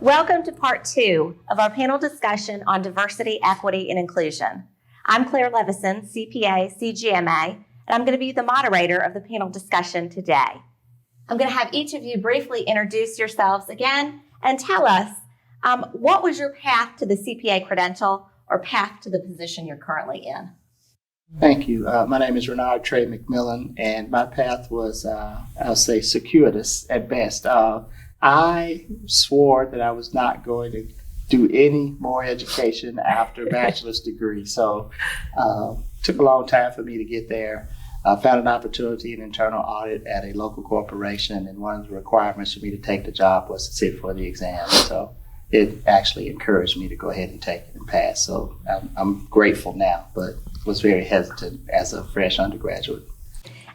Welcome to part 2 of our panel discussion on diversity, equity, and inclusion. I'm Clare Levison, CPA, CGMA, and I'm going to be the moderator of the panel discussion today. I'm going to have each of you briefly introduce yourselves again and tell us what was your path to the CPA credential or path to the position you're currently in. Thank you. My name is Reynard Trea McMillian, and my path was, I'll say, circuitous at best. I swore that I was not going to do any more education after a bachelor's degree, so took a long time for me to get there. Found an opportunity in internal audit at a local corporation, and one of the requirements for me to take the job was to sit for the exam. So it actually encouraged me to go ahead and take it and pass. So I'm grateful now, but was very hesitant as a fresh undergraduate.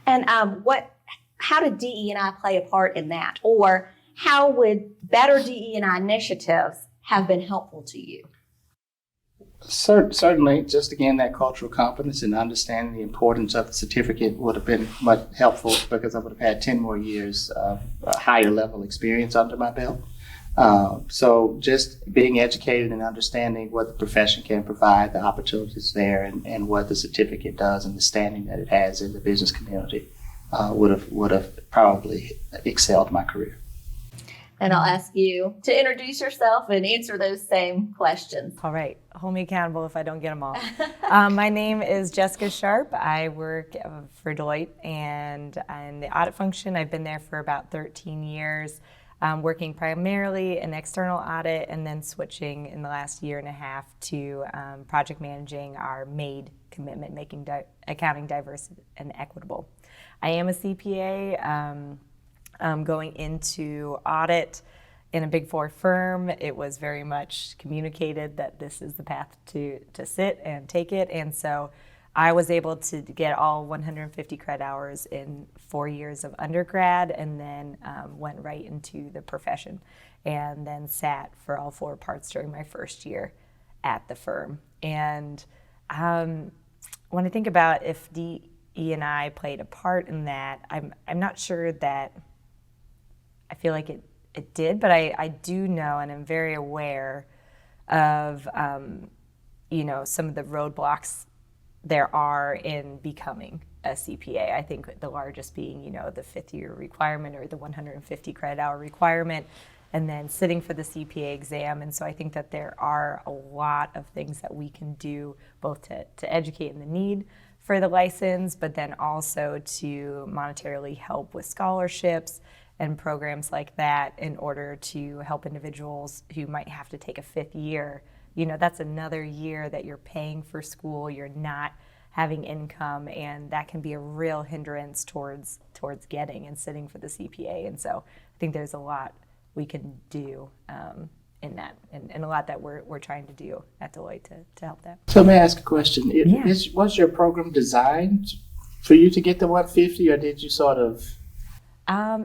And how did DE&I play a part in that? Or how would better DE&I initiatives have been helpful to you? Certainly, just again, that cultural competence and understanding the importance of the certificate would have been much helpful, because I would have had 10 more years of higher level experience under my belt. So just being educated and understanding what the profession can provide, the opportunities there, and what the certificate does and the standing that it has in the business community would have probably excelled my career. And I'll ask you to introduce yourself and answer those same questions. All right, hold me accountable if I don't get them all. My name is Jessica Sharpe. I work for Deloitte and in the audit function. I've been there for about 13 years, working primarily in external audit, and then switching in the last year and a half to project managing our MADE commitment, making accounting diverse and equitable. I am a CPA. Going into audit in a Big Four firm, it was very much communicated that this is the path to sit and take it. And so I was able to get all 150 credit hours in 4 years of undergrad, and then went right into the profession, and then sat for all 4 parts during my first year at the firm. And when I think about if DE&I played a part in that, I'm not sure that I feel like it did, but I do know, and I'm very aware of, some of the roadblocks there are in becoming a CPA. I think the largest being, the 5th year requirement or the 150 credit hour requirement, and then sitting for the CPA exam. And so I think that there are a lot of things that we can do, both to educate in the need for the license, but then also to monetarily help with scholarships and programs like that in order to help individuals who might have to take a 5th year. That's another year that you're paying for school, you're not having income, and that can be a real hindrance towards getting and sitting for the CPA. And so I think there's a lot we can do in that, and a lot that we're trying to do at Deloitte to help that. So may I ask a question? Was your program designed for you to get the 150, or did you sort of...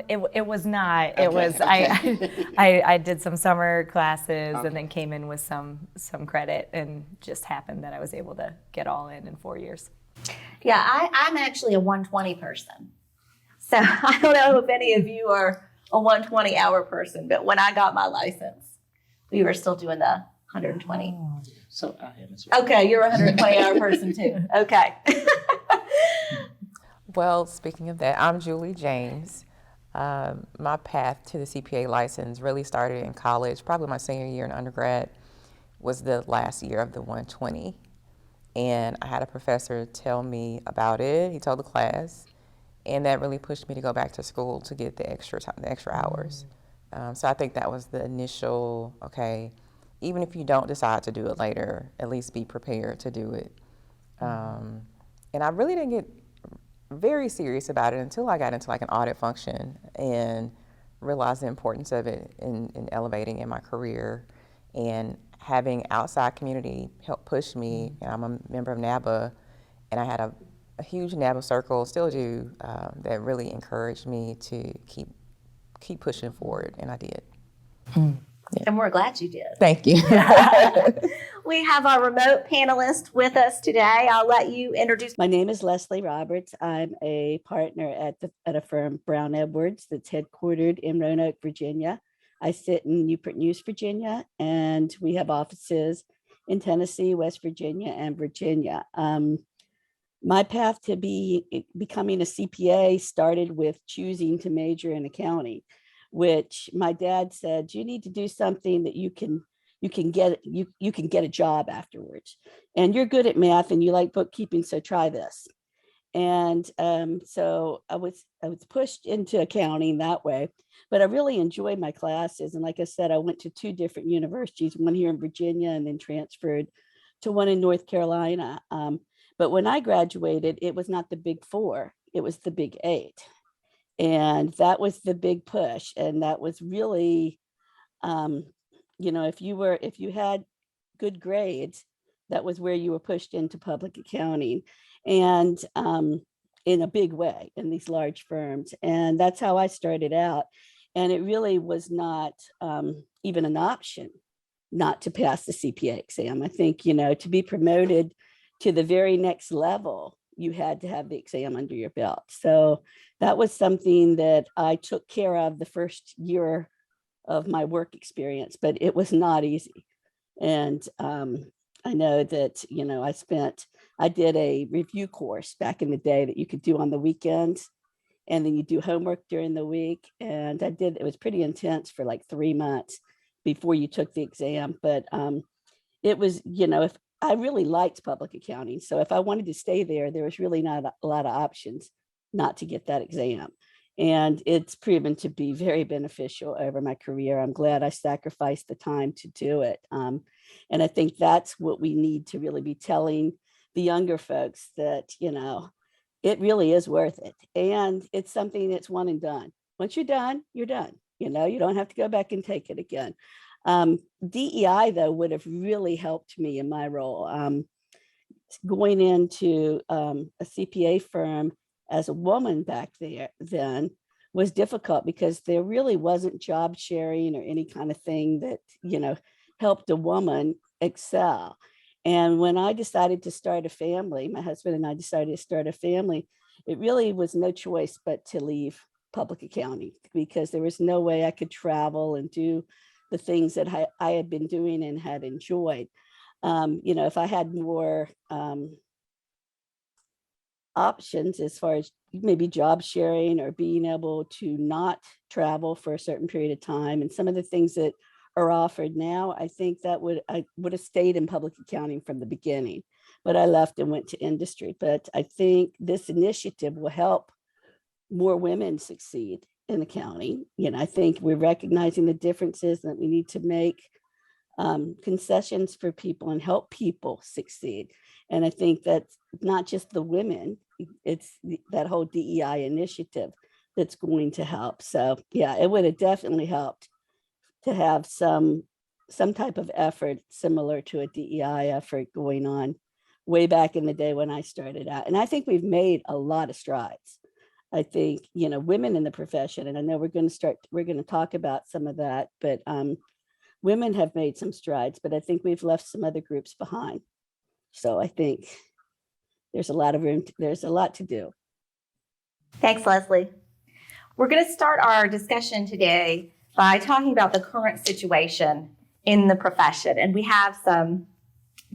It was not. It was Okay. I did some summer classes and then came in with some credit, and just happened that I was able to get all in 4 years. Yeah, I'm actually a 120 person. So I don't know if any of you are a 120 hour person, but when I got my license, we were still doing the 120. Oh, so I am as well. Okay, you're a 120 hour person too. Okay. Well, speaking of that, I'm Julie James. My path to the CPA license really started in college. Probably my senior year in undergrad was the last year of the 120. And I had a professor tell me about it. He told the class. And that really pushed me to go back to school to get the extra time, the extra hours. So I think that was the initial, okay, even if you don't decide to do it later, at least be prepared to do it. And I really didn't get very serious about it until I got into like an audit function and realized the importance of it in elevating in my career, and having outside community help push me. And I'm a member of NABA, and I had a huge NABA circle, still do, that really encouraged me to keep pushing forward, and I did. Yeah. And we're glad you did. Thank you. We have our remote panelist with us today. I'll let you introduce. My name is Leslie Roberts. I'm a partner at a firm, Brown Edwards, that's headquartered in Roanoke, Virginia. I sit in Newport News, Virginia, and we have offices in Tennessee, West Virginia, and Virginia. My path to becoming a CPA started with choosing to major in accounting, which my dad said, you need to do something that you can get a job afterwards. And you're good at math and you like bookkeeping, so try this. And so I was pushed into accounting that way, but I really enjoyed my classes. And like I said, I went to 2 different universities, one here in Virginia and then transferred to one in North Carolina. But when I graduated, it was not the Big 4, it was the Big 8. And that was the big push. And that was really, if you had good grades, that was where you were pushed into public accounting, and in a big way in these large firms. And that's how I started out. And it really was not even an option not to pass the CPA exam. I think, to be promoted to the very next level, you had to have the exam under your belt. So that was something that I took care of the first year of my work experience, but it was not easy. And I know that, I did a review course back in the day that you could do on the weekends, and then you do homework during the week. And it was pretty intense for like 3 months before you took the exam. But it was, if I really liked public accounting. So if I wanted to stay there, there was really not a lot of options not to get that exam. And it's proven to be very beneficial over my career. I'm glad I sacrificed the time to do it. And I think that's what we need to really be telling the younger folks, that, it really is worth it. And it's something that's one and done. Once you're done, you're done. You don't have to go back and take it again. DEI, though, would have really helped me in my role. Going into a CPA firm as a woman back then was difficult, because there really wasn't job sharing or any kind of thing that, helped a woman excel. And when I decided to start a family, my husband and I decided to start a family, it really was no choice but to leave public accounting, because there was no way I could travel and do the things that I had been doing and had enjoyed. If I had more options as far as maybe job sharing or being able to not travel for a certain period of time, and some of the things that are offered now, I think that I would have stayed in public accounting from the beginning, but I left and went to industry. But I think this initiative will help more women succeed in accounting. I think we're recognizing the differences, that we need to make concessions for people and help people succeed. And I think that's not just the women, it's that whole DEI initiative that's going to help. So yeah, it would have definitely helped to have some type of effort similar to a DEI effort going on way back in the day when I started out. And I think we've made a lot of strides. I think, women in the profession, and I know we're going to talk about some of that, but women have made some strides, but I think we've left some other groups behind. So I think there's a lot to do. Thanks, Leslie. We're going to start our discussion today by talking about the current situation in the profession. And we have some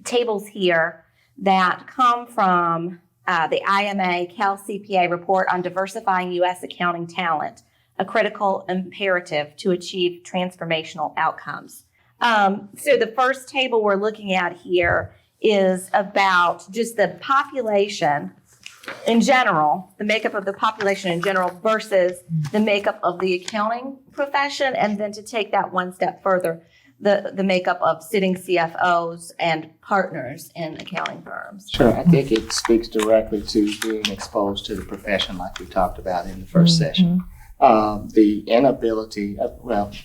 tables here that come from the IMA Cal CPA report on diversifying U.S. accounting talent, a critical imperative to achieve transformational outcomes. So the first table we're looking at here is about just the population in general, the makeup of the population in general versus the makeup of the accounting profession, and then to take that one step further, the makeup of sitting CFOs and partners in accounting firms. Sure, I think it speaks directly to being exposed to the profession like we talked about in the first session. The inability of,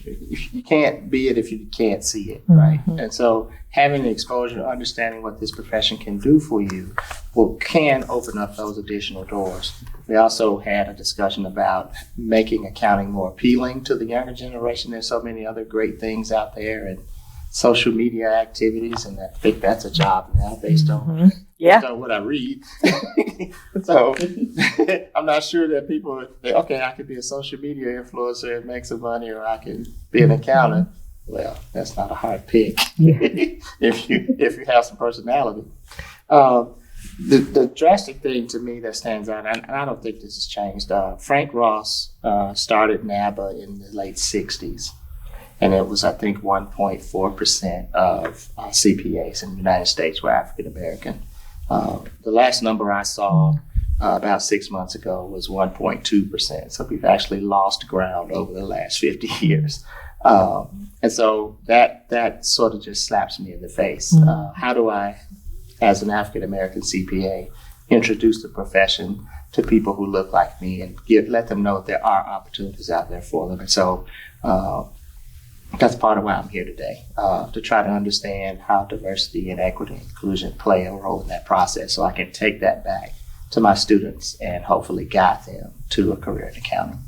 you can't be it if you can't see it, right? And so having the exposure, understanding what this profession can do for you can open up those additional doors. We also had a discussion about making accounting more appealing to the younger generation. There's so many other great things out there, and social media activities, and I think that's a job now based on what I read. So I'm not sure that people think, okay, I could be a social media influencer and make some money, or I can be an accountant. Well, that's not a hard pick if you have some personality. The drastic thing to me that stands out, and I don't think this has changed. Frank Ross started NABA in the late '60s, and it was, I think, 1.4% of CPAs in the United States were African American. The last number I saw about 6 months ago was 1.2%. So we've actually lost ground over the last 50 years. And so that sort of just slaps me in the face. How do I, as an African American CPA, introduce the profession to people who look like me and let them know there are opportunities out there for them? And so that's part of why I'm here today, to try to understand how diversity and equity and inclusion play a role in that process, so I can take that back to my students and hopefully guide them to a career in accounting.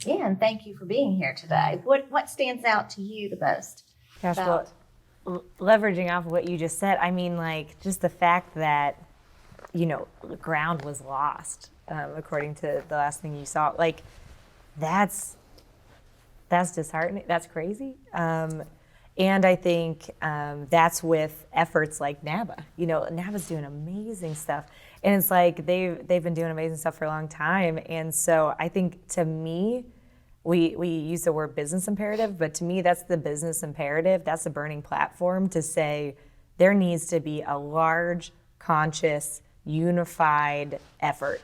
Yeah, and thank you for being here today. What stands out to you the most? Gosh, well, leveraging off of what you just said, I mean, like, just the fact that, ground was lost, according to the last thing you saw, like, that's disheartening. That's crazy. And I think that's with efforts like NABA. NABA's doing amazing stuff. And it's like they've been doing amazing stuff for a long time. And so I think, to me, we use the word business imperative, but to me, that's the business imperative. That's the burning platform to say there needs to be a large, conscious, unified effort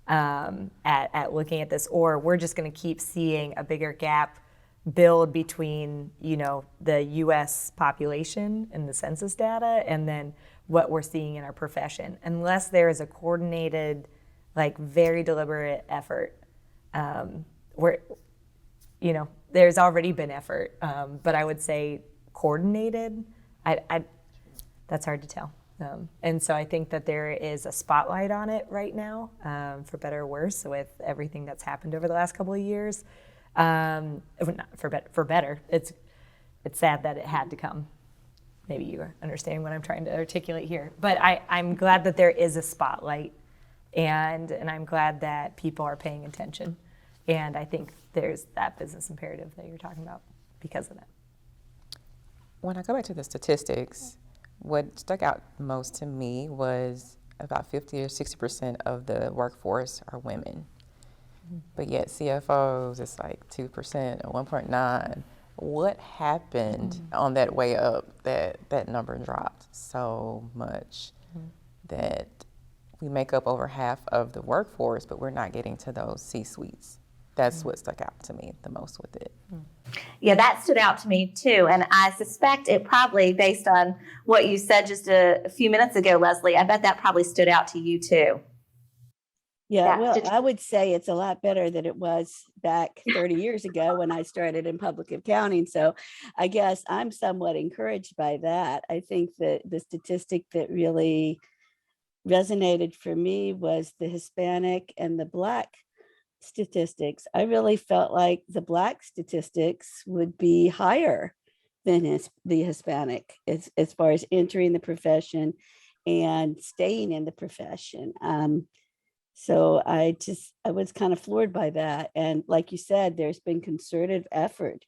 at looking at this, or we're just going to keep seeing a bigger gap build between, the U.S. population and the census data and then what we're seeing in our profession, unless there is a coordinated, very deliberate effort. There's already been effort, but I would say coordinated, that's hard to tell. And so I think that there is a spotlight on it right now, for better or worse, with everything that's happened over the last couple of years. Not for better. It's sad that it had to come. Maybe you understand what I'm trying to articulate here. But I'm glad that there is a spotlight, and I'm glad that people are paying attention. And I think there's that business imperative that you're talking about because of that. When I go back to the statistics, what stuck out most to me was about 50 or 60% of the workforce are women. But yet CFOs, it's like 2% or 1.9. What happened on that way up that number dropped so much that we make up over half of the workforce, but we're not getting to those C-suites? That's what stuck out to me the most with it. Yeah, that stood out to me too. And I suspect it probably, based on what you said just a few minutes ago, Leslie, I bet that probably stood out to you too. Yeah, well, I would say it's a lot better than it was back 30 years ago when I started in public accounting. So I guess I'm somewhat encouraged by that. I think that the statistic that really resonated for me was the Hispanic and the Black statistics. I really felt like the Black statistics would be higher than the Hispanic as far as entering the profession and staying in the profession. So I was kind of floored by that. And like you said, there's been concerted effort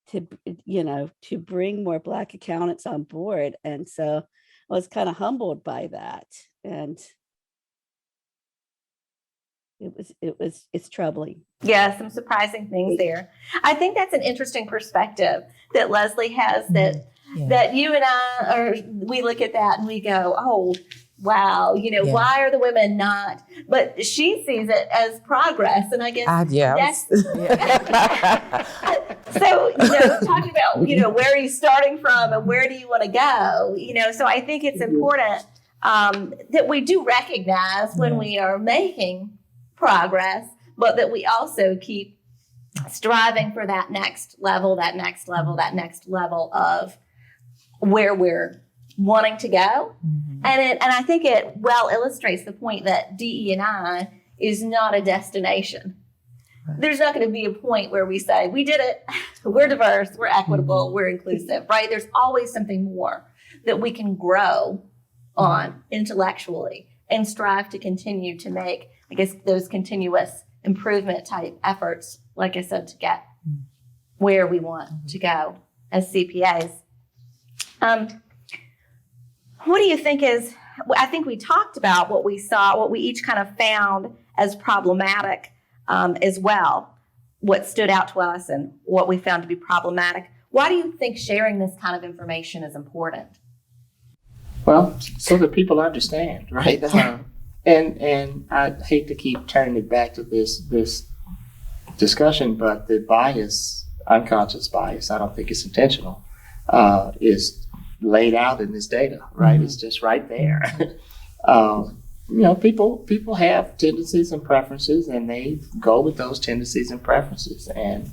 to bring more Black accountants on board. And so I was kind of humbled by that. And it's troubling. Yeah, some surprising things there. I think that's an interesting perspective that Leslie has, that you and I we look at that and we go, oh, wow, why are the women not? But she sees it as progress. And I guess that's so, talking about, where are you starting from and where do you want to go? So I think it's important that we do recognize when we are making progress, but that we also keep striving for that next level of where we're wanting to go. And I think it well illustrates the point that DE&I is not a destination. there's not going to be a point where we say, we did it, we're diverse, we're equitable, we're inclusive, right? There's always something more that we can grow on intellectually and strive to continue to make, I guess, those continuous improvement type efforts, like I said, to get where we want to go as CPAs. What do you think is, I think we talked about what we saw, what we each kind of found as problematic as well, what stood out to us and what we found to be problematic. Why do you think sharing this kind of information is important? Well, so that people understand, right? And I hate to keep turning it back to this discussion, but the bias, unconscious bias, I don't think it's intentional, is laid out in this data, right? It's just right there. People have tendencies and preferences, and they go with those tendencies and preferences, and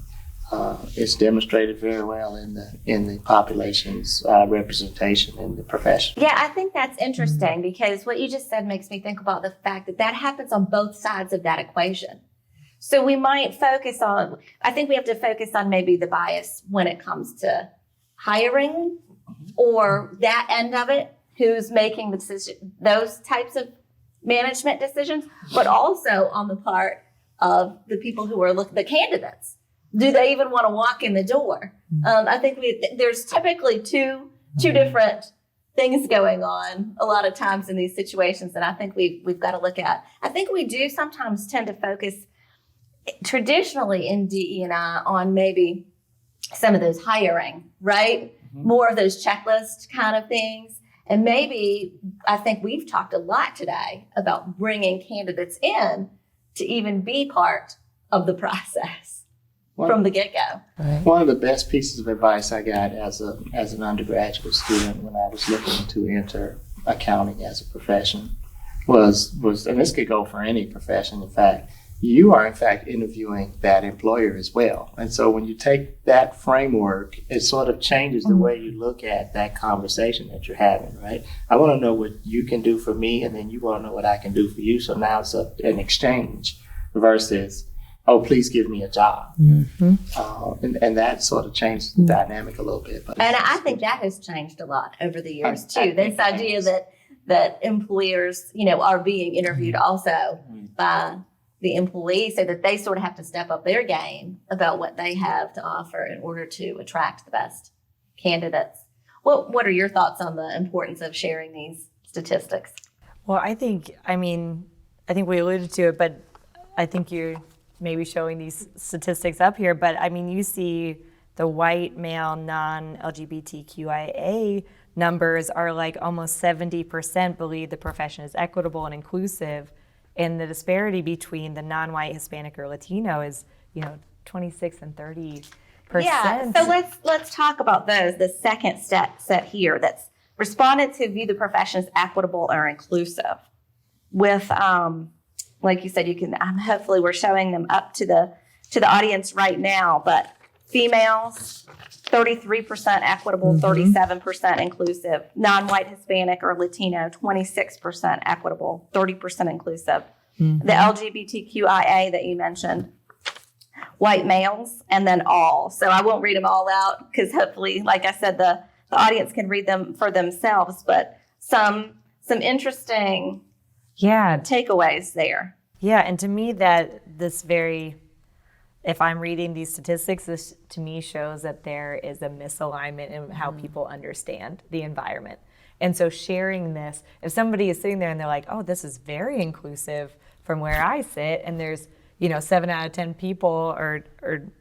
it's demonstrated very well in the population's representation in the profession. Yeah, I think that's interesting because what you just said makes me think about the fact that happens on both sides of that equation. So we might focus on, I think we have to focus on maybe the bias when it comes to hiring or that end of it, who's making the decision, those types of management decisions, but also on the part of the people who are the candidates. Do they even want to walk in the door? I think there's typically two different things going on a lot of times in these situations that I think we've got to look at. I think we do sometimes tend to focus traditionally in DE&I on maybe some of those hiring, right? More of those checklist kind of things. And maybe I think we've talked a lot today about bringing candidates in to even be part of the process from the get-go. One of the best pieces of advice I got as an undergraduate student when I was looking to enter accounting as a profession was, and this could go for any profession, in fact, you are in fact interviewing that employer as well. And so when you take that framework, it sort of changes the way you look at that conversation that you're having, right? I want to know what you can do for me, and then you want to know what I can do for you. So now it's an exchange versus, oh, please give me a job. And that sort of changes the dynamic a little bit. But and I think that has changed a lot over the years too. This idea that employers, are being interviewed also by the employees, so that they sort of have to step up their game about what they have to offer in order to attract the best candidates. What are your thoughts on the importance of sharing these statistics? Well, I think we alluded to it, but I think you're maybe showing these statistics up here, but you see the white male non-LGBTQIA numbers are like almost 70% believe the profession is equitable and inclusive. And the disparity between the non-white, Hispanic, or Latino is, 26 and 30%. Yeah, so let's talk about those. The second set here, that's respondents who view the profession as equitable or inclusive. With, like you said, you can. Hopefully, we're showing them up to the audience right now. But females, 33% equitable, 37% inclusive. Non-white, Hispanic, or Latino, 26% equitable, 30% inclusive. The LGBTQIA that you mentioned, white males, and then all. So I won't read them all out because hopefully, like I said, the audience can read them for themselves. But some interesting takeaways there. Yeah, and to me if I'm reading these statistics, this to me shows that there is a misalignment in how people understand the environment. And so sharing this, if somebody is sitting there and they're like, oh, this is very inclusive from where I sit, and there's 7 out of 10 people or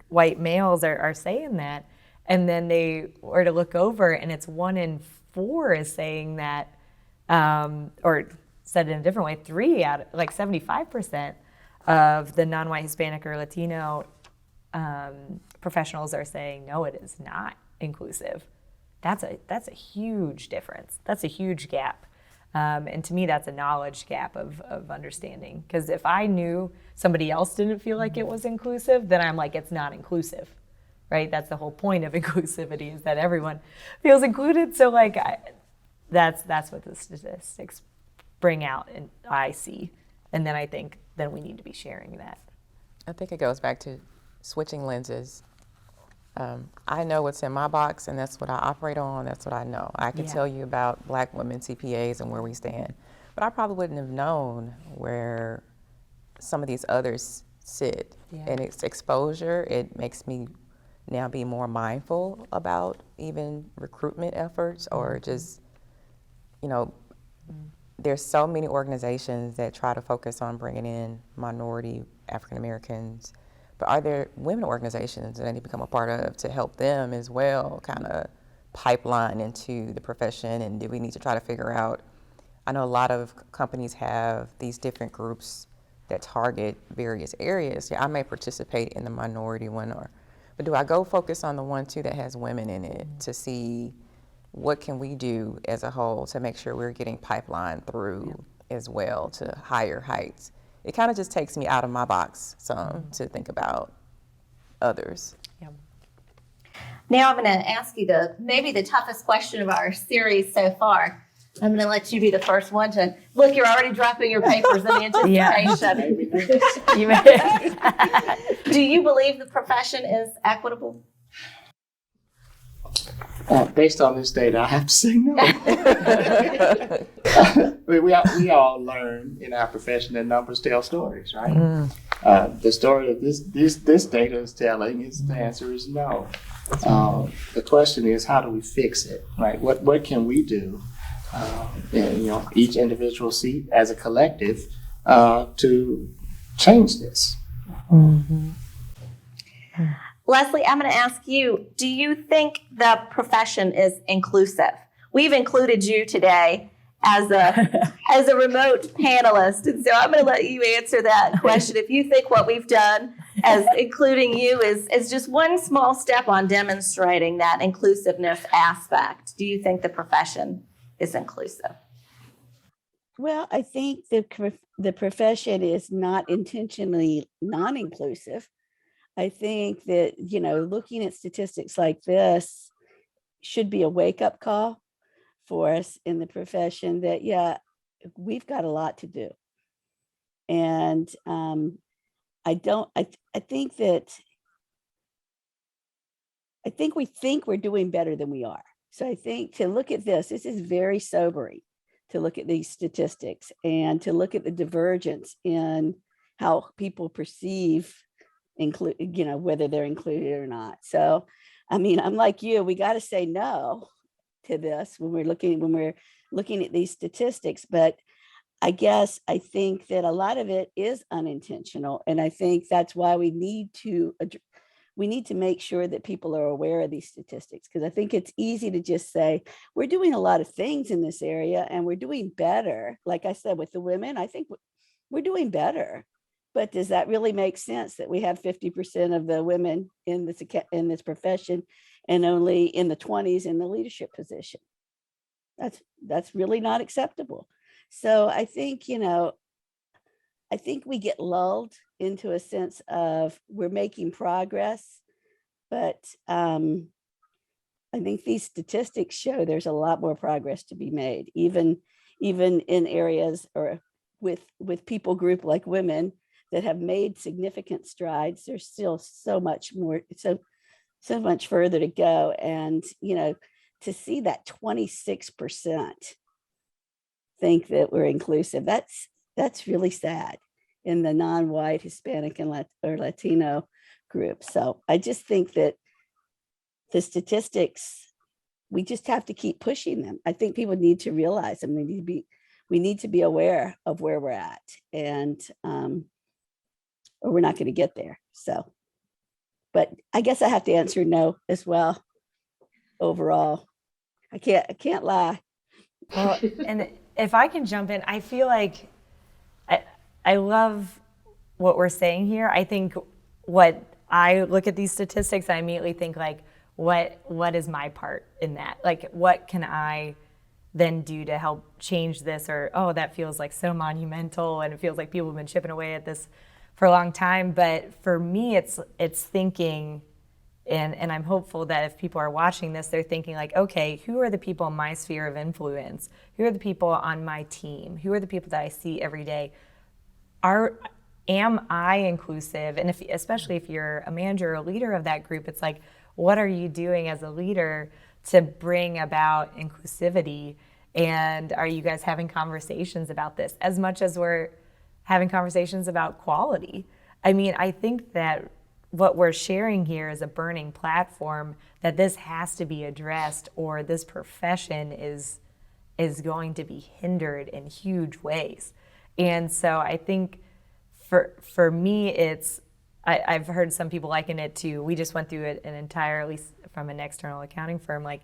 white males are saying that, and then they were to look over and it's 1 in 4 is saying that, or said in a different way, 3 out of 75% of the non-white, Hispanic, or Latino professionals are saying, no, it is not inclusive. That's a huge difference. That's a huge gap. And to me, that's a knowledge gap of understanding. Because if I knew somebody else didn't feel like it was inclusive, then I'm like, it's not inclusive, right? That's the whole point of inclusivity, is that everyone feels included. So that's what the statistics bring out, and I see. And then I think then we need to be sharing that. I think it goes back to switching lenses. I know what's in my box, and that's what I operate on. That's what I know. I can tell you about Black women CPAs and where we stand, but I probably wouldn't have known where some of these others sit. And it's exposure. It makes me now be more mindful about even recruitment efforts, or just, there's so many organizations that try to focus on bringing in minority African Americans, but are there women organizations that I need to become a part of to help them as well, kind of pipeline into the profession? And do we need to try to figure out, I know a lot of companies have these different groups that target various areas. I may participate in the minority one, but do I go focus on the one too that has women in it to see what can we do as a whole to make sure we're getting pipeline through as well to higher heights? It kind of just takes me out of my box some to think about others. Now I'm going to ask you maybe the toughest question of our series so far. I'm going to let you be the first one to look. You're already dropping your papers in anticipation. Do you believe the profession is equitable? Based on this data, I have to say no. we all learn in our profession that numbers tell stories, right? The story that this data is telling is the answer is no. The question is, how do we fix it, right? What can we do? And, each individual seat as a collective to change this. Leslie, I'm going to ask you, do you think the profession is inclusive? We've included you today as a remote panelist, and so I'm going to let you answer that question. If you think what we've done as including you is just one small step on demonstrating that inclusiveness aspect, do you think the profession is inclusive? Well, I think the profession is not intentionally non-inclusive. I think that, looking at statistics like this should be a wake-up call for us in the profession that, we've got a lot to do. And I think we think we're doing better than we are. So I think to look at this is very sobering to look at these statistics and to look at the divergence in how people perceive whether they're included or not. So, I'm like you, we got to say no to this when we're looking at these statistics. But I think that a lot of it is unintentional. And I think that's why we need to make sure that people are aware of these statistics, because I think it's easy to just say, we're doing a lot of things in this area and we're doing better. Like I said, with the women, I think we're doing better. But does that really make sense that we have 50% of the women in this profession and only in the 20s in the leadership position? That's really not acceptable. So I think, we get lulled into a sense of we're making progress, but I think these statistics show there's a lot more progress to be made, even in areas or with people group like women that have made significant strides. There's still so much more, so much further to go. And, to see that 26% think that we're inclusive, that's really sad in the non-white, Hispanic, and or Latino group. So I just think that the statistics, we just have to keep pushing them. I think people need to realize them. We need to be aware of where we're at, and or we're not going to get there. So, but I guess I have to answer no as well. Overall, I can't lie. Well, and if I can jump in, I feel like I love what we're saying here. I think what I look at these statistics, I immediately think like, what is my part in that? Like, what can I then do to help change this? Or, oh, that feels like so monumental, and it feels like people have been chipping away at this for a long time. But for me, it's thinking, and I'm hopeful that if people are watching this, they're thinking like, okay, who are the people in my sphere of influence? Who are the people on my team? Who are the people that I see every day? am I inclusive? And especially if you're a manager or a leader of that group, it's like, what are you doing as a leader to bring about inclusivity? And are you guys having conversations about this as much as we're having conversations about quality? I mean, I think that what we're sharing here is a burning platform that this has to be addressed, or this profession is going to be hindered in huge ways. And so I think for me, I've heard some people liken it to, we just went through an entire, at least from an external accounting firm, like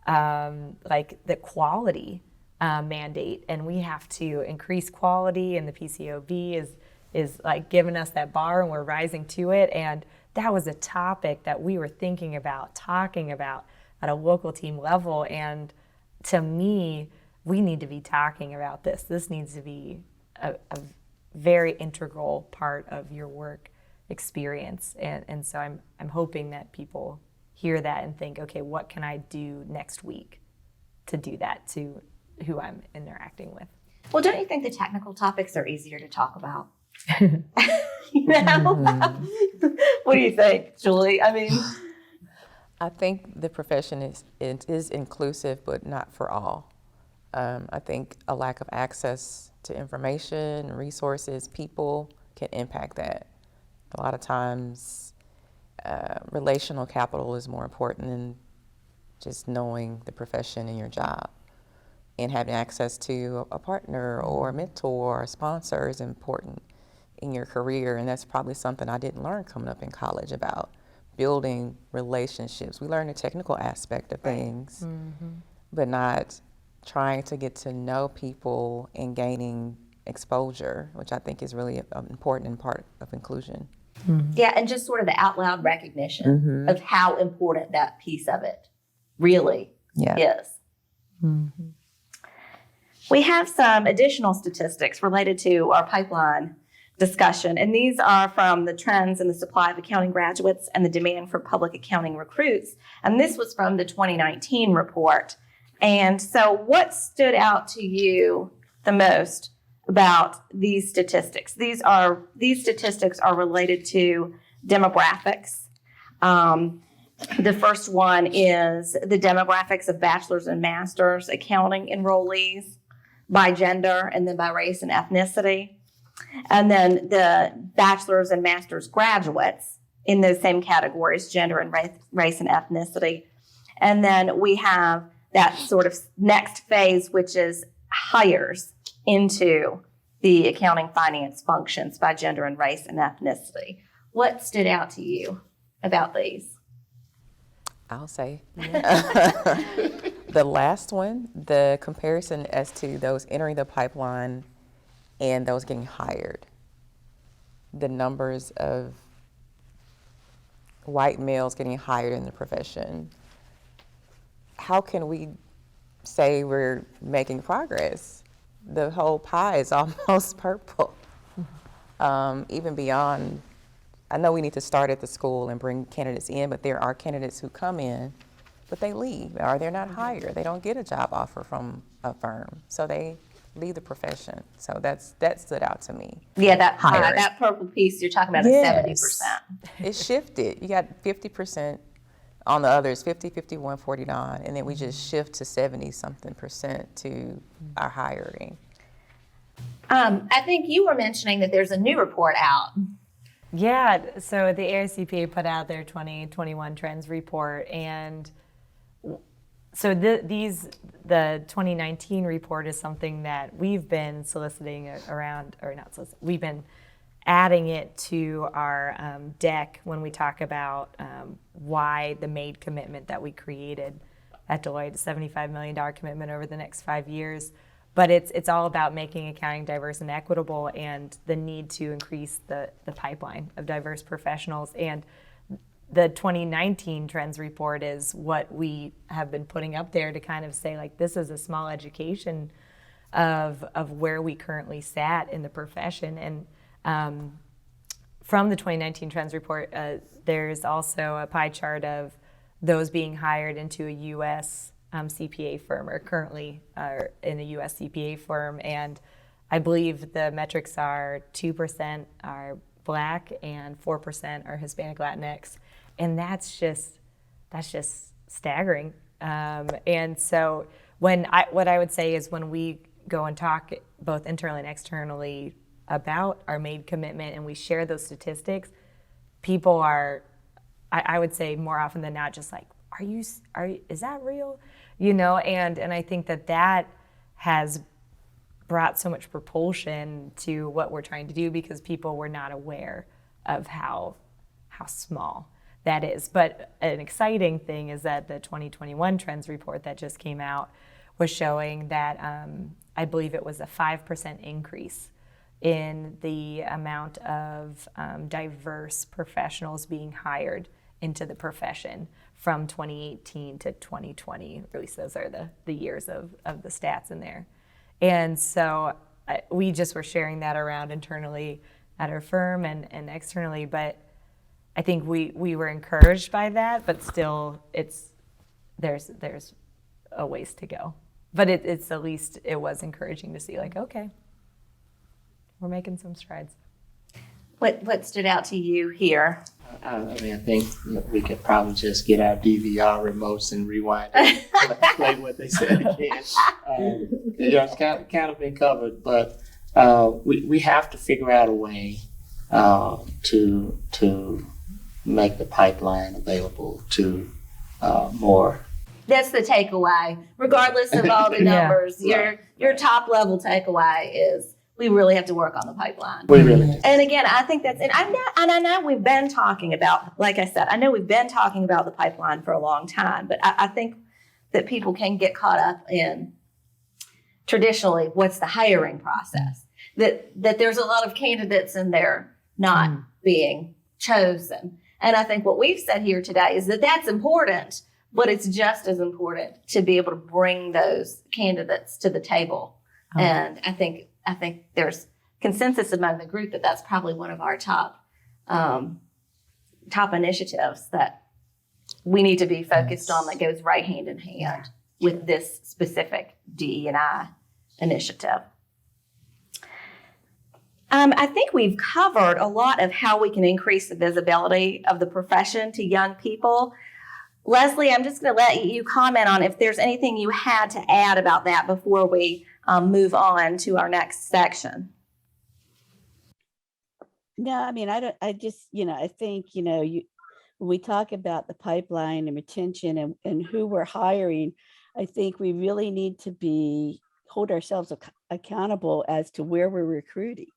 the quality mandate, and we have to increase quality, and the PCOB is like giving us that bar, and we're rising to it. And that was a topic that we were thinking about, talking about at a local team level. And to me, we need to be talking about this. This needs to be a very integral part of your work experience. And so I'm hoping that people hear that and think, okay, what can I do next week to do that to who I'm interacting with? Well, don't you think the technical topics are easier to talk about? You know? What do you think, Julie? I mean, I think the profession is inclusive, but not for all. I think a lack of access to information, resources, people can impact that. A lot of times, relational capital is more important than just knowing the profession and your job. And having access to a partner or a mentor or a sponsor is important in your career. And that's probably something I didn't learn coming up in college about building relationships. We learn the technical aspect of things, but not trying to get to know people and gaining exposure, which I think is really an important part of inclusion. yeah, and just sort of the out loud recognition of how important that piece of it really is. We have some additional statistics related to our pipeline discussion, and these are from the trends in the supply of accounting graduates and the demand for public accounting recruits. And this was from the 2019 report. And so what stood out to you the most about these statistics? These statistics are related to demographics. The first one is the demographics of bachelor's and master's accounting enrollees by gender and then by race and ethnicity. And then the bachelor's and master's graduates in those same categories, gender and race and ethnicity. And then we have that sort of next phase, which is hires into the accounting finance functions by gender and race and ethnicity. What stood out to you about these? I'll say. The last one, the comparison as to those entering the pipeline and those getting hired. The numbers of white males getting hired in the profession. How can we say we're making progress? The whole pie is almost purple. Even beyond, I know we need to start at the school and bring candidates in, but there are candidates who come in, but they leave, or they're not hired. They don't get a job offer from a firm, so they leave the profession. So that stood out to me. Yeah, that purple piece you're talking about is 70%. It shifted. You got 50% on the others, 50, 51, 49, and then we just shift to 70-something% to our hiring. I think you were mentioning that there's a new report out. Yeah, so the AICPA put out their 2021 trends report, and so the 2019 report is something that we've been soliciting around, or not soliciting, we've been adding it to our deck when we talk about why the MADE commitment that we created at Deloitte, a $75 million commitment over the next 5 years. But it's all about making accounting diverse and equitable, and the need to increase the pipeline of diverse professionals. And the 2019 trends report is what we have been putting up there to kind of say, like, this is a small education of where we currently sat in the profession. And from the 2019 trends report, there's also a pie chart of those being hired into a U.S. CPA firm, or currently in a U.S. CPA firm. And I believe the metrics are 2% are Black and 4% are Hispanic Latinx, and that's just staggering. And so what I would say is when we go and talk both internally and externally about our MADE commitment and we share those statistics, people are, I would say more often than not, just like, is that real? You know, and I think that has brought so much propulsion to what we're trying to do because people were not aware of how small that is. But an exciting thing is that the 2021 trends report that just came out was showing that I believe it was a 5% increase in the amount of diverse professionals being hired into the profession from 2018 to 2020. At least those are the years of the stats in there. And so we just were sharing that around internally at our firm and externally, but I think we were encouraged by that, but still there's a ways to go. But it's at least it was encouraging to see, like, okay, we're making some strides. What stood out to you here? I mean, I think we could probably just get our DVR remotes and rewind it and play what they said again. It's kind of been covered, but we have to figure out a way to make the pipeline available to more. That's the takeaway, regardless of all the numbers. Yeah, Your top level takeaway is we really have to work on the pipeline. We really do. And again, I think that's it. I know we've been talking about, like I said, I know we've been talking about the pipeline for a long time, but I think that people can get caught up in traditionally what's the hiring process. That there's a lot of candidates and they're not being chosen. And I think what we've said here today is that that's important, but it's just as important to be able to bring those candidates to the table. And I think there's consensus among the group that that's probably one of our top initiatives that we need to be focused on, that goes right hand in hand with this specific DE&I initiative. I think we've covered a lot of how we can increase the visibility of the profession to young people. Leslie, I'm just going to let you comment on if there's anything you had to add about that before we move on to our next section. No, I mean, I think, when we talk about the pipeline and retention and who we're hiring, I think we really need to hold ourselves accountable as to where we're recruiting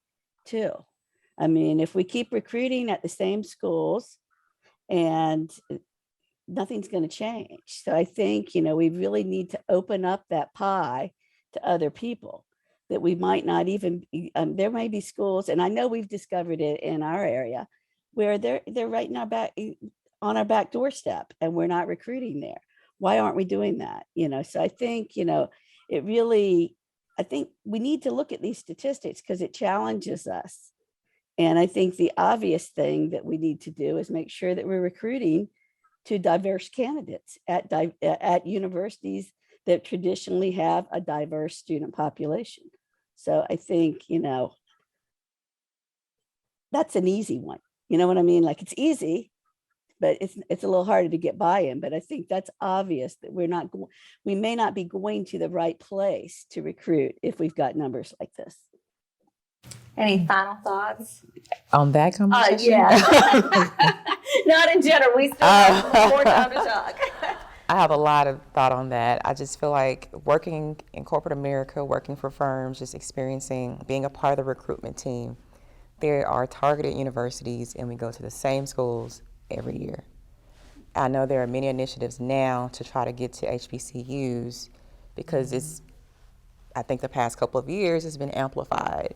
too. I mean, if we keep recruiting at the same schools, and nothing's going to change. So I think, we really need to open up that pie to other people that we might not even, there may be schools, and I know we've discovered it in our area, where they're right on our back doorstep and we're not recruiting there. Why aren't we doing that? So I think, I think we need to look at these statistics because it challenges us. And I think the obvious thing that we need to do is make sure that we're recruiting to diverse candidates at universities that traditionally have a diverse student population. So I think, that's an easy one. You know what I mean? Like, it's easy, but it's a little harder to get buy-in. But I think that's obvious that we may not be going to the right place to recruit if we've got numbers like this. Any final thoughts? On that conversation? Yeah. Not in general. We still have more time to talk. I have a lot of thought on that. I just feel like working in corporate America, working for firms, just being a part of the recruitment team, there are targeted universities and we go to the same schools every year. I know there are many initiatives now to try to get to HBCUs because I think the past couple of years it's been amplified.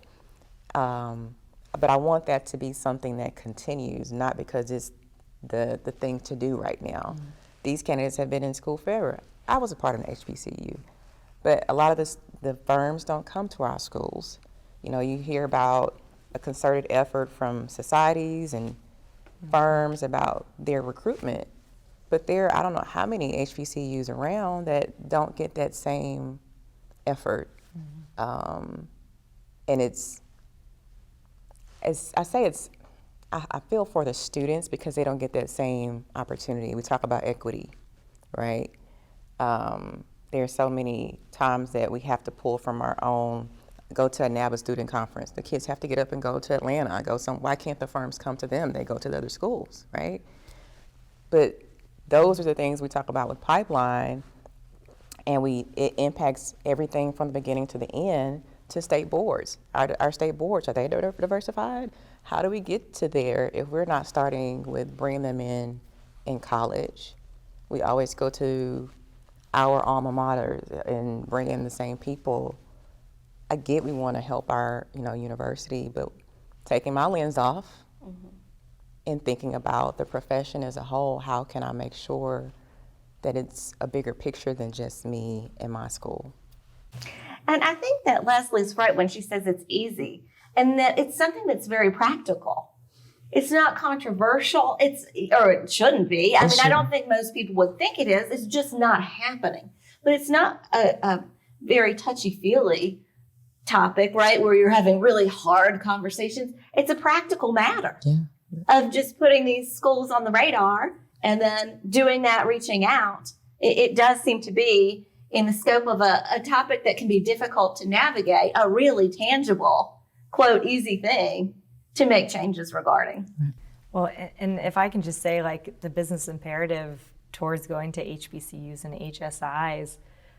But I want that to be something that continues, not because it's the thing to do right now. These candidates have been in school forever. I was a part of an HBCU, but a lot of the firms don't come to our schools. You hear about a concerted effort from societies and firms about their recruitment, but I don't know how many HBCUs around that don't get that same effort. and I feel for the students because they don't get that same opportunity. We talk about equity, right? There are so many times that we have to pull from our own, go to a NABA student conference. The kids have to get up and go to Atlanta, why can't the firms come to them? They go to the other schools, right? But those are the things we talk about with pipeline, and it impacts everything from the beginning to the end to state boards. Our state boards, are they diversified? How do we get to there if we're not starting with bringing them in college? We always go to our alma maters and bring in the same people. I get we want to help our university, but taking my lens off and thinking about the profession as a whole, how can I make sure that it's a bigger picture than just me and my school? And I think that Leslie's right when she says it's easy, and that it's something that's very practical. It's not controversial, or it shouldn't be. I mean, I don't think most people would think it is. It's just not happening. But it's not a very touchy-feely topic, right, where you're having really hard conversations. It's a practical matter of just putting these schools on the radar and then doing that, reaching out. It does seem to be, in the scope of a topic that can be difficult to navigate, a really tangible, quote, easy thing to make changes regarding. Well, and if I can just say, like, the business imperative towards going to HBCUs and HSIs,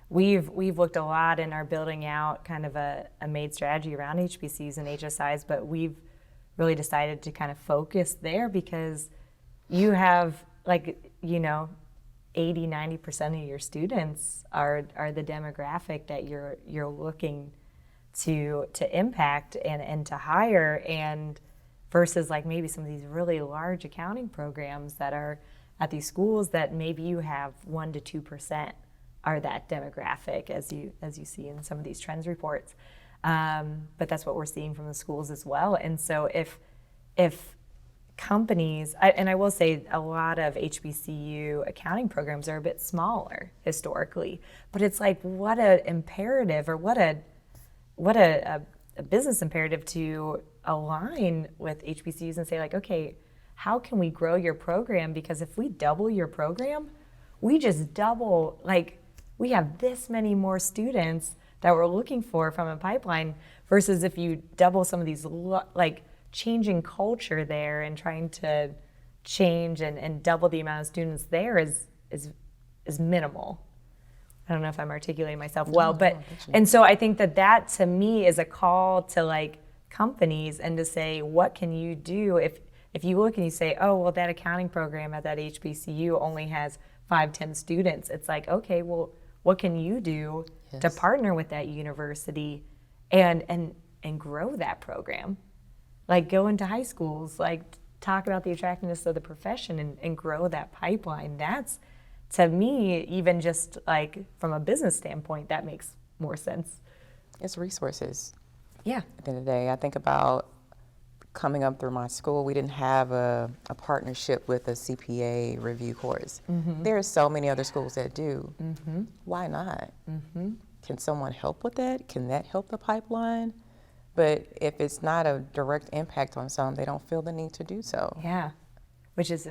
we've looked a lot and are building out kind of a made strategy around HBCUs and HSIs, but we've really decided to kind of focus there because you have, 80-90% of your students are the demographic that you're looking to impact and to hire, and versus like maybe some of these really large accounting programs that are at these schools that maybe you have 1% to 2% are that demographic, as you see in some of these trends reports. But that's what we're seeing from the schools as well. And so if companies, and I will say a lot of HBCU accounting programs are a bit smaller historically, but it's like what an imperative, or what a business imperative to align with HBCUs and say, like, okay, how can we grow your program? Because if we double your program, we just double, like, we have this many more students that we're looking for from a pipeline, versus if you double some of these, like, changing culture there and trying to change and double the amount of students there is minimal. I don't know if I'm articulating myself well, but and so I think that to me is a call to, like, companies, and to say, what can you do if you look and you say, oh, well, that accounting program at that HBCU only has 5-10 students. It's like, okay, well, what can you do to partner with that university and grow that program? Like, go into high schools, like, talk about the attractiveness of the profession and grow that pipeline. That's, to me, even just like from a business standpoint, that makes more sense. It's resources. Yeah. At the end of the day, I think about coming up through my school, we didn't have a partnership with a CPA review course. Mm-hmm. There are so many other schools that do. Mm-hmm. Why not? Mm-hmm. Can someone help with that? Can that help the pipeline? But if it's not a direct impact on some, they don't feel the need to do so. Yeah, which is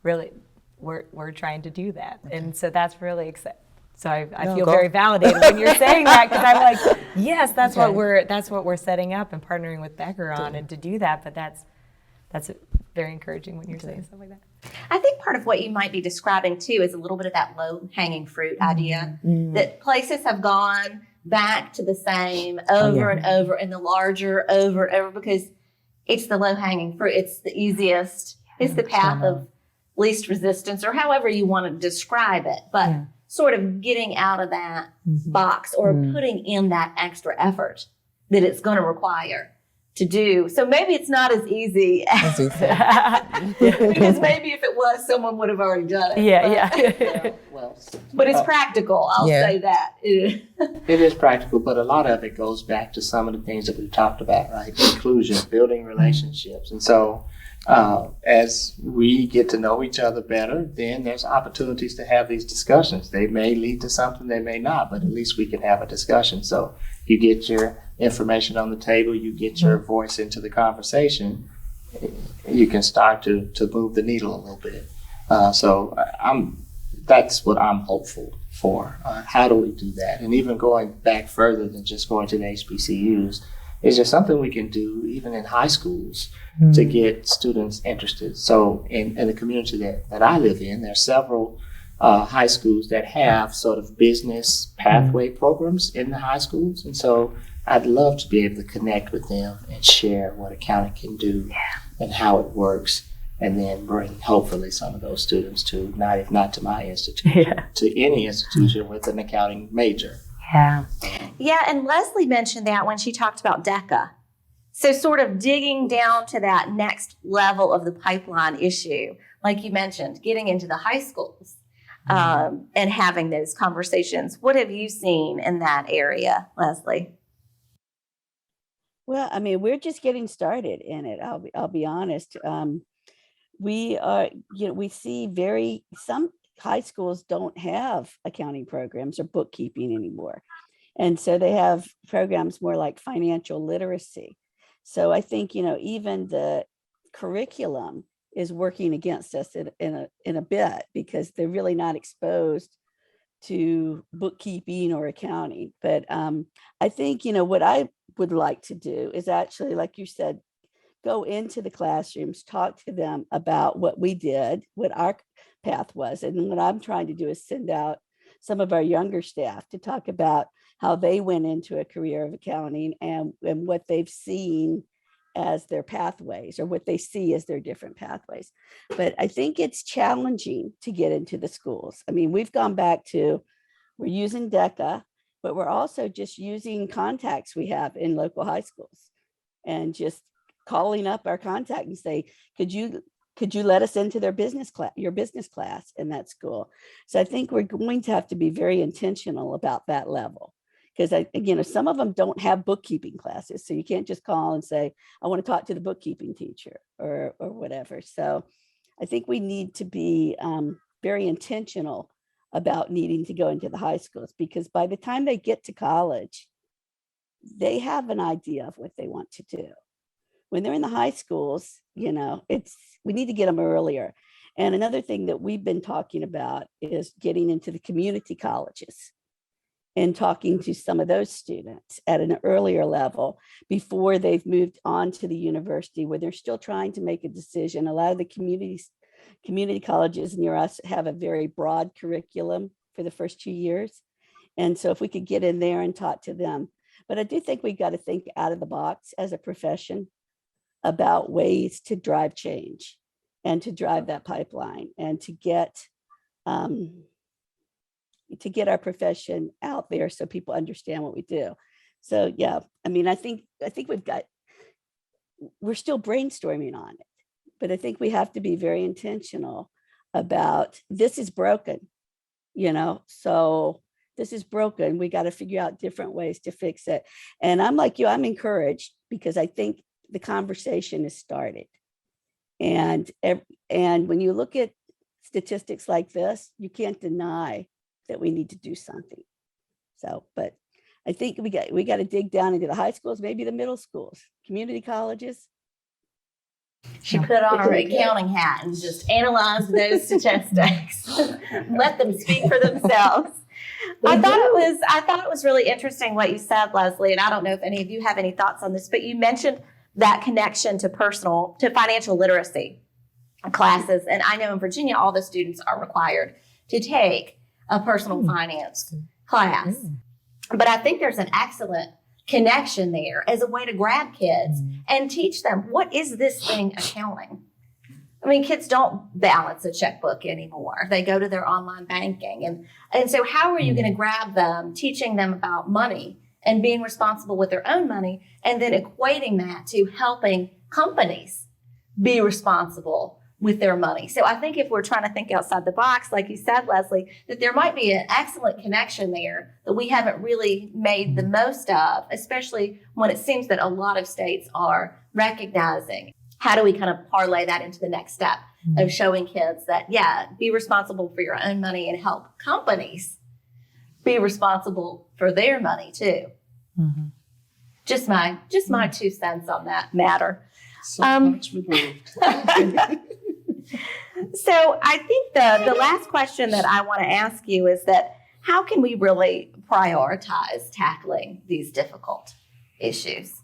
really, we're trying to do that. Okay. And so that's really exciting. So I feel very validated when you're saying that, because I'm like, yes, that's what we're setting up and partnering with Becker on, and to do that. But that's very encouraging when you're saying stuff like that. I think part of what you might be describing too is a little bit of that low-hanging fruit idea, that places have gone back to the same over and over, and the larger over and over, because it's the low-hanging fruit. It's the easiest. It's the path of least resistance, or however you want to describe it. But sort of getting out of that box, or putting in that extra effort that it's going to require to do. So maybe it's not as easy as you said. Because maybe if it was, someone would have already done it. But it's practical, I'll say that. It is practical, but a lot of it goes back to some of the things that we talked about, right? Inclusion, building relationships. And so As we get to know each other better, then there's opportunities to have these discussions. They may lead to something, they may not, but at least we can have a discussion. So you get your information on the table, you get your voice into the conversation, you can start to move the needle a little bit. That's what I'm hopeful for. How do we do that? And even going back further than just going to the HBCUs, is there something we can do even in high schools to get students interested? So in the community that I live in, there are several high schools that have sort of business pathway programs in the high schools. And so I'd love to be able to connect with them and share what accounting can do and how it works, and then bring hopefully some of those students to, if not to my institution, to any institution with an accounting major. Yeah, and Leslie mentioned that when she talked about DECA. So sort of digging down to that next level of the pipeline issue, like you mentioned, getting into the high schools and having those conversations. What have you seen in that area, Leslie? Well, I mean, we're just getting started in it. I'll be honest. We are, we see some high schools don't have accounting programs or bookkeeping anymore. And so they have programs more like financial literacy. So I think, even the curriculum is working against us in a bit, because they're really not exposed to bookkeeping or accounting. But I think, what I would like to do is actually, like you said, go into the classrooms, talk to them about what we did, what our path was. And what I'm trying to do is send out some of our younger staff to talk about how they went into a career of accounting and what they've seen as their pathways, or what they see as their different pathways. But I think it's challenging to get into the schools. I mean, we've gone back to, we're using DECA, but we're also just using contacts we have in local high schools and just calling up our contact and say, could you let us into their business class, your business class in that school? So I think we're going to have to be very intentional about that level, because some of them don't have bookkeeping classes. So you can't just call and say, I want to talk to the bookkeeping teacher or whatever. So I think we need to be very intentional about needing to go into the high schools, because by the time they get to college, they have an idea of what they want to do. When they're in the high schools, we need to get them earlier. And another thing that we've been talking about is getting into the community colleges and talking to some of those students at an earlier level before they've moved on to the university, where they're still trying to make a decision. A lot of the community colleges near us have a very broad curriculum for the first 2 years. And so if we could get in there and talk to them. But I do think we've got to think out of the box as a profession about ways to drive change and to drive that pipeline and to get our profession out there so people understand what we do. So yeah, I mean, I think we're still brainstorming on it, but I think we have to be very intentional about, this is broken, so this is broken. We got to figure out different ways to fix it. And I'm like you, I'm encouraged, because I think the conversation has started. And when you look at statistics like this, you can't deny that we need to do something. So, but I think we got to dig down into the high schools, maybe the middle schools, community colleges. She put on her accounting hat and just analyzed those statistics. Let them speak for themselves. I thought it was really interesting what you said, Leslie, and I don't know if any of you have any thoughts on this, but you mentioned that connection to financial literacy classes. And I know in Virginia, all the students are required to take a personal finance class. But I think there's an excellent connection there as a way to grab kids and teach them, what is this thing, accounting? I mean, kids don't balance a checkbook anymore. They go to their online banking. And so how are you going to grab them, teaching them about money and being responsible with their own money, and then equating that to helping companies be responsible with their money? So I think if we're trying to think outside the box, like you said, Leslie, that there might be an excellent connection there that we haven't really made the most of, especially when it seems that a lot of states are recognizing how do we kind of parlay that into the next step of showing kids that, yeah, be responsible for your own money and help companies be responsible for their money too. Mm-hmm. Just my 2 cents on that matter. So much removed. So I think the last question that I want to ask you is that how can we really prioritize tackling these difficult issues?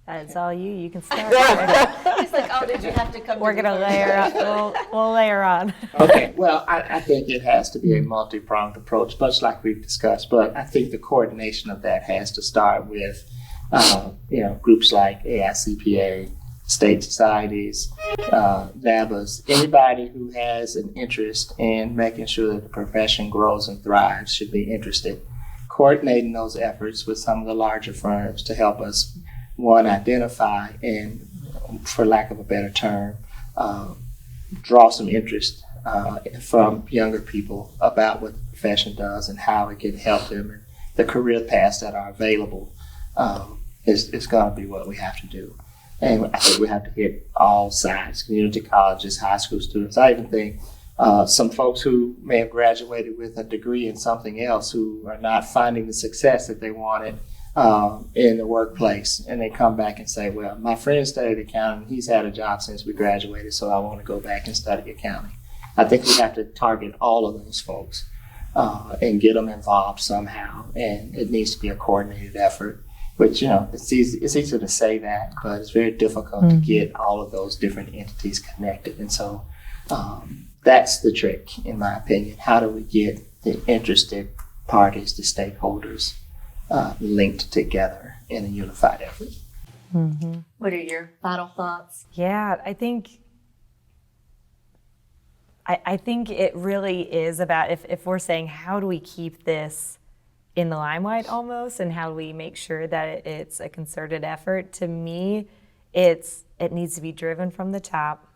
That's all you. You can start. It's like, oh, did you have to come? We're gonna layer up. We'll layer on. Okay, well, I think it has to be a multi-pronged approach, much like we've discussed, but I think the coordination of that has to start with, groups like AICPA, state societies, NABAs, anybody who has an interest in making sure that the profession grows and thrives should be interested. Coordinating those efforts with some of the larger firms to help us, one, identify and, for lack of a better term, draw some interest from younger people about what the profession does and how it can help them, and the career paths that are available is going to be what we have to do. And I think we have to hit all sides, community colleges, high school students. I even think some folks who may have graduated with a degree in something else who are not finding the success that they wanted in the workplace, and they come back and say, well, my friend studied accounting, he's had a job since we graduated, so I want to go back and study accounting. I think we have to target all of those folks and get them involved somehow, and it needs to be a coordinated effort, which, it's easy to say that, but it's very difficult to get all of those different entities connected. And so that's the trick, in my opinion. How do we get the interested parties, the stakeholders, linked together in a unified effort? Mm-hmm. What are your final thoughts? Yeah, I think it really is about if we're saying how do we keep this in the limelight almost, and how do we make sure that it's a concerted effort. To me, it needs to be driven from the top,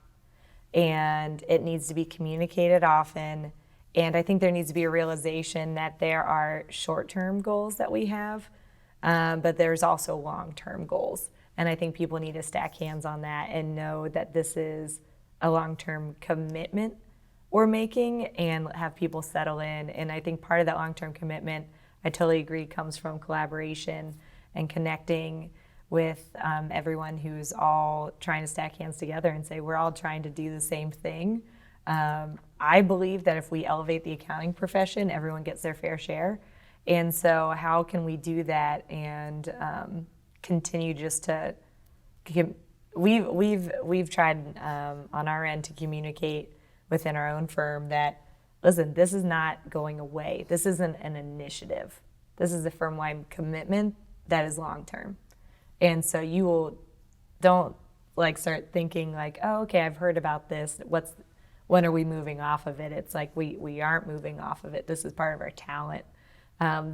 and it needs to be communicated often. And I think there needs to be a realization that there are short-term goals that we have, but there's also long-term goals. And I think people need to stack hands on that and know that this is a long-term commitment we're making, and have people settle in. And I think part of that long-term commitment, I totally agree, comes from collaboration and connecting with everyone who's all trying to stack hands together and say we're all trying to do the same thing. I believe that if we elevate the accounting profession, everyone gets their fair share. And so how can we do that and continue just to, we've tried on our end to communicate within our own firm that, listen, this is not going away. This isn't an initiative. This is a firm-wide commitment that is long-term. And so don't start thinking oh, okay, I've heard about this. When are we moving off of it? It's like we aren't moving off of it. This is part of our talent.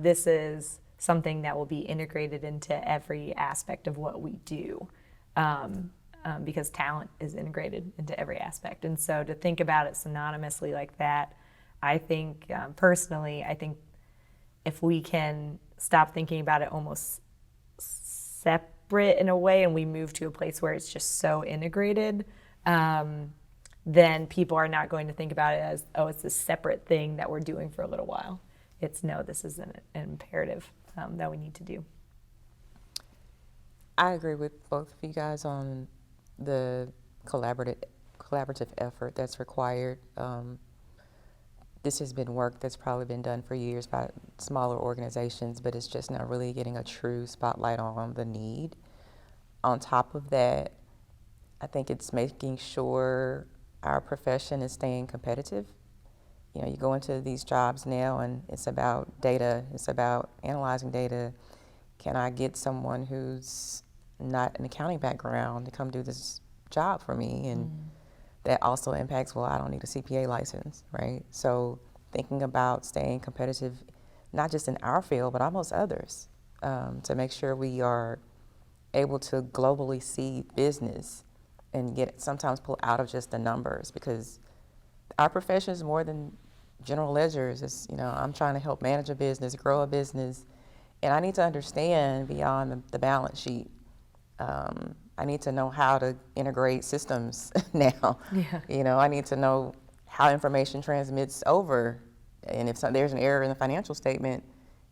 This is something that will be integrated into every aspect of what we do, because talent is integrated into every aspect. And so to think about it synonymously like that, I think personally, if we can stop thinking about it almost separate in a way, and we move to a place where it's just so integrated, then people are not going to think about it as, oh, it's a separate thing that we're doing for a little while. It's no, this is an imperative that we need to do. I agree with both of you guys on the collaborative effort that's required. This has been work that's probably been done for years by smaller organizations, but it's just not really getting a true spotlight on the need. On top of that, I think it's making sure our profession is staying competitive. You go into these jobs now and it's about data, it's about analyzing data. Can I get someone who's not an accounting background to come do this job for me? And that also impacts, well, I don't need a CPA license, right? So thinking about staying competitive, not just in our field, but almost others, to make sure we are able to globally see business and sometimes pull out of just the numbers, because our profession is more than general ledgers. It's, I'm trying to help manage a business, grow a business, And I need to understand beyond the balance sheet. I need to know how to integrate systems now. Yeah. You know, I need to know how information transmits over. And if there's an error in the financial statement,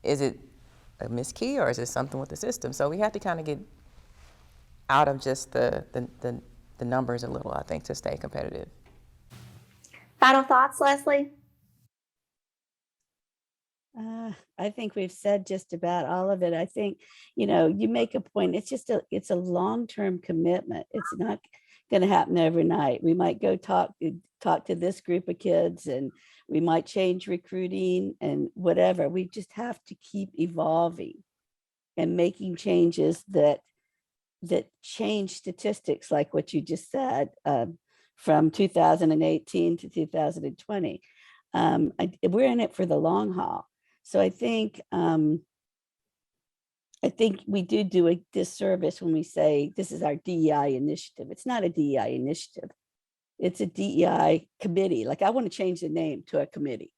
is it a miskey or is it something with the system? So we have to kind of get out of just the numbers a little, I think, to stay competitive. Final thoughts, Leslie? I think we've said just about all of it. I think, you make a point. It's a long-term commitment. It's not going to happen overnight. We might go talk to this group of kids, and we might change recruiting and whatever. We just have to keep evolving and making changes that change statistics, like what you just said, from 2018 to 2020. We're in it for the long haul. So I think we do a disservice when we say this is our DEI initiative. It's not a DEI initiative. It's a DEI committee. Like, I want to change the name to a committee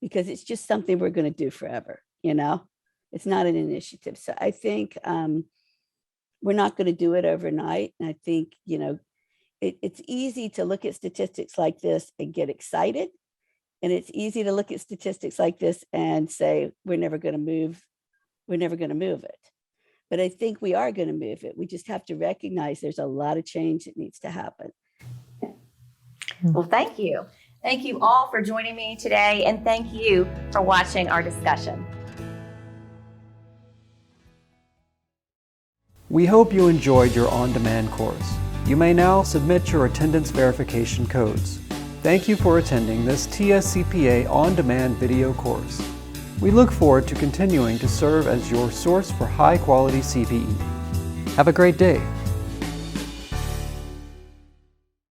because it's just something we're going to do forever. It's not an initiative. So I think we're not going to do it overnight. And I think, it's easy to look at statistics like this and get excited. And it's easy to look at statistics like this and say, we're never going to move it. But I think we are going to move it. We just have to recognize there's a lot of change that needs to happen. Well, thank you. Thank you all for joining me today, and thank you for watching our discussion. We hope you enjoyed your on-demand course. You may now submit your attendance verification codes. Thank you for attending this TSCPA on-demand video course. We look forward to continuing to serve as your source for high-quality CPE. Have a great day.